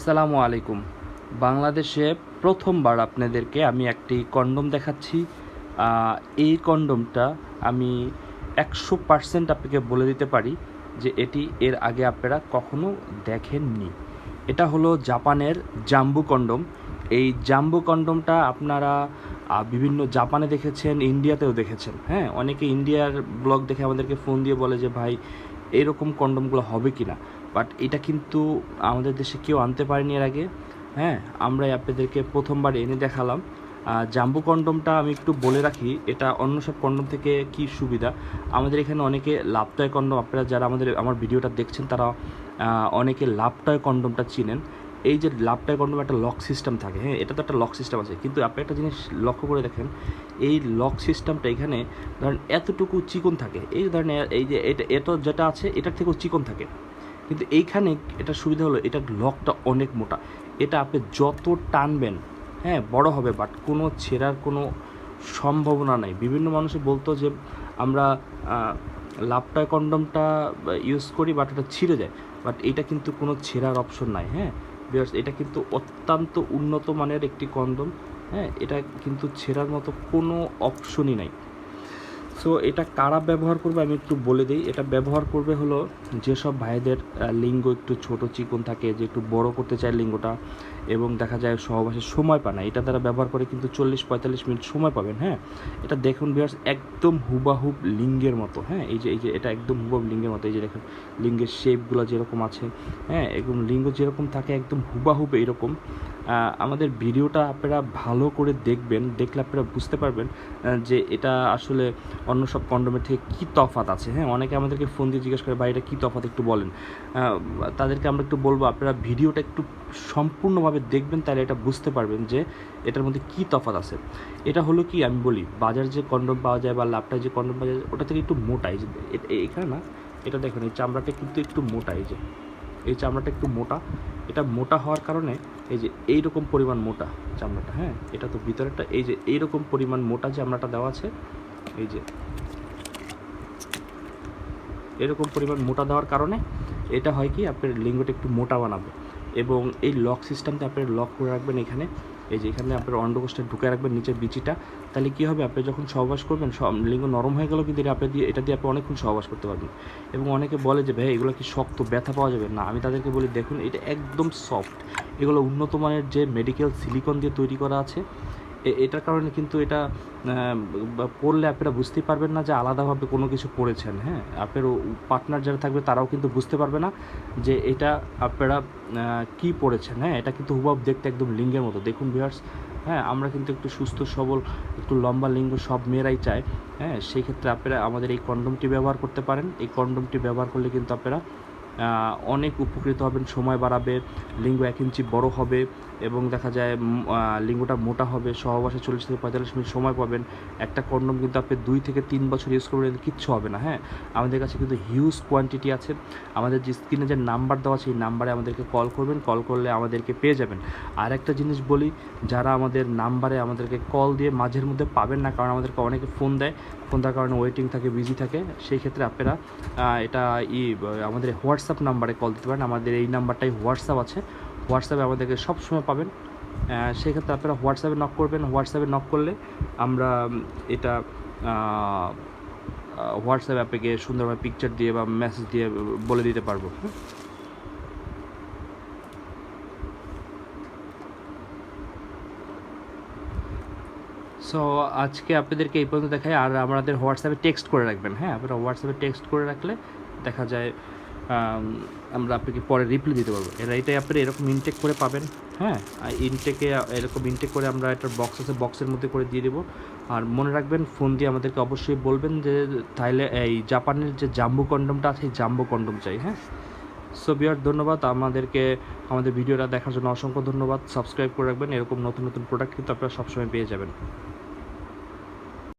আসসালামু আলাইকুম। বাংলাদেশে প্রথমবার আপনাদেরকে আমি একটি কন্ডোম দেখাচ্ছি। এই কন্ডোমটা আমি 100% আপনাকে বলে দিতে পারি যে এটি এর আগে আপনারা কখনো দেখেননি। এটা হলো জাপানের জাম্বু কন্ডোম। এই জাম্বু কন্ডোমটা আপনারা বিভিন্ন জাপানে দেখেছেন, ইন্ডিয়াতেও দেখেছেন। হ্যাঁ, অনেকে ইন্ডিয়ার ব্লগ দেখে আমাদেরকে ফোন দিয়ে বলে যে ভাই এরকম কন্ডোমগুলো হবে কি না। বাট এটা কিন্তু আমাদের দেশে কেউ আনতে পারেনি এর আগে। হ্যাঁ, আমরাই আপনাদেরকে প্রথমবার এনে দেখালাম। জাম্বু কন্ডোমটা আমি একটু বলে রাখি, এটা অন্য সব কন্ডোম থেকে কি সুবিধা। আমাদের এখানে অনেকে লাভটয় কন্ডোম, আপনারা যারা আমার ভিডিওটা দেখছেন তারা অনেকে লাভটয় কন্ডোমটা চিনেন। এই যে লাভটয় কন্ডোম একটা লক সিস্টেম থাকে, হ্যাঁ, এটা তো একটা লক সিস্টেম আছে, কিন্তু আপনি একটা জিনিস লক্ষ্য করে দেখেন, এই লক সিস্টেমটা এখানে ধরেন এতটুকু চিকন থাকে, এই ধরেন এই যে এটা যেটা আছে এটার থেকেও চিকন থাকে, কিন্তু এইখানে এটা সুবিধা হলো এটার লকটা অনেক মোটা। এটা আপনি যত টানবেন, হ্যাঁ, বড় হবে, বাট কোনো ছেঁড়ার কোনো সম্ভাবনা নাই। বিভিন্ন মানুষে বলতো যে আমরা লাভটয় কন্ডোমটা ইউজ করি বাট এটা ছিঁড়ে যায়, বাট এটা কিন্তু কোনো ছেঁড়ার অপশন নাই। হ্যাঁ বিকজ এটা কিন্তু অত্যন্ত উন্নত মানের একটি কন্ডোম। হ্যাঁ, এটা কিন্তু ছেঁড়ার মতো কোনো অপশনই নাই। সো এটা কারা ব্যবহার করবে আমি একটু বলে দিই। এটা ব্যবহার করবে হলো যেসব ভাইদের লিঙ্গ একটু ছোট চিকন থাকে, যে একটু বড় করতে চায় লিঙ্গটা, এবং দেখা যায় সহবাসের সময় পায় না, এটা তারা ব্যবহার করে কিন্তু 40-45 মিনিট সময় পাবেন। হ্যাঁ, এটা দেখুন ভিউয়ার্স, একদম হুবাহুব লিঙ্গের মতো। হ্যাঁ, এই যে এটা একদম হুবাহুব লিঙ্গের মতো। এই যে দেখুন লিঙ্গের শেপগুলো যেরকম আছে, হ্যাঁ, একদম লিঙ্গ যেরকম থাকে একদম হুবাহুব এইরকম। আমাদের ভিডিওটা আপনারা ভালো করে দেখবেন, দেখলে আপনারা বুঝতে পারবেন যে এটা আসলে অন্য সব কন্ডোমের থেকে কী তফাৎ আছে। হ্যাঁ, অনেকে আমাদেরকে ফোন দিয়ে জিজ্ঞেস করে ভাই এটা কী তফাৎ একটু বলেন। তাদেরকে আমরা একটু বলবো আপনারা ভিডিওটা একটু সম্পূর্ণভাবে দেখবেন, তাহলে এটা বুঝতে পারবেন যে এটার মধ্যে কী তফাৎ আছে। এটা হলো কি আমি বলি, বাজার যে কন্ডোম পাওয়া যায় বা ল্যাপটায় যে কন্ডোম পাওয়া যায় ওটা থেকে একটু মোটা। এই যে এখানে না, এটা দেখুন এই চামড়াটা কিন্তু একটু মোটা, এই যে এই চামড়াটা একটু মোটা। এটা মোটা হওয়ার কারণে এই যে এইরকম পরিমাণ মোটা চামড়াটা। হ্যাঁ, এটা তো ভিতরেরটা এই যে এইরকম পরিমাণ মোটা চামড়াটা দেওয়া আছে, এই যে এরকম পরিমাণ মোটা দেওয়ার কারণে এটা হয় কি আপনার লিঙ্গটা একটু মোটা বানাবে। এবং এই লক সিস্টেমটা আপনি লক করে রাখবেন এখানে, এই যে এখানে আপনার অন্ডকোষটা ঢুকে রাখবেন নিচের বিচিটা। তাহলে কী হবে, আপনি যখন সহবাস করবেন লিঙ্গ নরম হয়ে গেলেও কিন্তু এটা দিয়ে আপনি অনেকক্ষণ সহবাস করতে পারবেন। এবং অনেকে বলে যে ভাই এগুলো কি শক্ত, ব্যথা পাওয়া যাবে না। আমি তাদেরকে বলি দেখুন এটা একদম সফট। এগুলো উন্নত মানের যে মেডিকেল সিলিকন দিয়ে তৈরি করা আছে। এটার কারণে কিন্তু এটা পড়লে আপনারা বুঝতেই পারবেন না যে আলাদাভাবে কোনো কিছু পড়েছেন। হ্যাঁ, আপনার পার্টনার যারা থাকবে তারাও কিন্তু বুঝতে পারবে না যে এটা আপনারা কী পড়েছেন। হ্যাঁ, এটা কিন্তু হুবহু দেখতে একদম লিঙ্গের মতো। দেখুন ভিউয়ার্স, হ্যাঁ, আমরা কিন্তু একটু সুস্থ সবল, একটু লম্বা লিঙ্গ সব মেয়েরাই চায়। হ্যাঁ, সেই ক্ষেত্রে আপনারা আমাদের এই কন্ডোমটি ব্যবহার করতে পারেন। এই কন্ডোমটি ব্যবহার করলে কিন্তু আপনারা অনেক উপকৃত হবেন, সময় বাড়াবে, লিঙ্গ 1 ইঞ্চি বড় হবে, এবং দেখা যায় লিঙ্গটা মোটা হবে, সহবাসে 40-45 মিনিট সময় পাবেন। একটা কন্ডোম কিন্তু আপনি 2 থেকে 3 বছর ইউজ করবেন, কিচ্ছু হবে না। হ্যাঁ, আমাদের কাছে কিন্তু হিউজ কোয়ান্টিটি আছে। আমাদের যে স্ক্রিনে যে নাম্বার দেওয়া আছে এই নাম্বারে আমাদেরকে কল করবেন, কল করলে আমাদেরকে পেয়ে যাবেন। আর একটা জিনিস বলি, যারা আমাদের নাম্বারে আমাদেরকে কল দিয়ে মাঝের মধ্যে পাবেন না, কারণ আমাদেরকে অনেকে ফোন দেয়, ফোন দেওয়ার কারণে ওয়েটিং থাকে, বিজি থাকে, সেই ক্ষেত্রে আপনারা এটা আমাদের হোয়াটসঅ্যাপ নাম্বারে কল দিতে পারেন। আমাদের এই নাম্বারটাই হোয়াটসঅ্যাপ আছে, হোয়াটসঅ্যাপে আমাদেরকে সবসময় পাবেন। সেক্ষেত্রে আপনারা হোয়াটসঅ্যাপে নক করবেন। হোয়াটসঅ্যাপে নক করলে আমরা এটা হোয়াটসঅ্যাপে আপনাকে সুন্দরভাবে পিকচার দিয়ে বা মেসেজ দিয়ে বলে দিতে পারবো। সো আজকে আপনাদেরকে এই পর্যন্ত দেখাই। আর আমাদের হোয়াটসঅ্যাপে টেক্সট করে রাখবেন। হ্যাঁ, আপনারা হোয়াটসঅ্যাপে টেক্সট করে রাখলে দেখা যায় আমরা আপনাকে পরে রিপ্লাই দিতে পারবো। এটাই আপনারা এরকম ইনটেক করে পাবেন। হ্যাঁ, ইনটেকে এরকম ইনটেক করে আমরা একটা বক্স আছে, বক্সের মধ্যে করে দিয়ে দেবো। আর মনে রাখবেন, ফোন দিয়ে আমাদেরকে অবশ্যই বলবেন যে এই জাপানের যে জাম্বু কন্ডোমটা আছে এই জাম্বু কন্ডোম চাই। হ্যাঁ, সো বিয়ার ধন্যবাদ আমাদের ভিডিওটা দেখার জন্য অসংখ্য ধন্যবাদ। সাবস্ক্রাইব করে রাখবেন, এরকম নতুন নতুন প্রোডাক্ট কিন্তু আপনারা সবসময় পেয়ে যাবেন।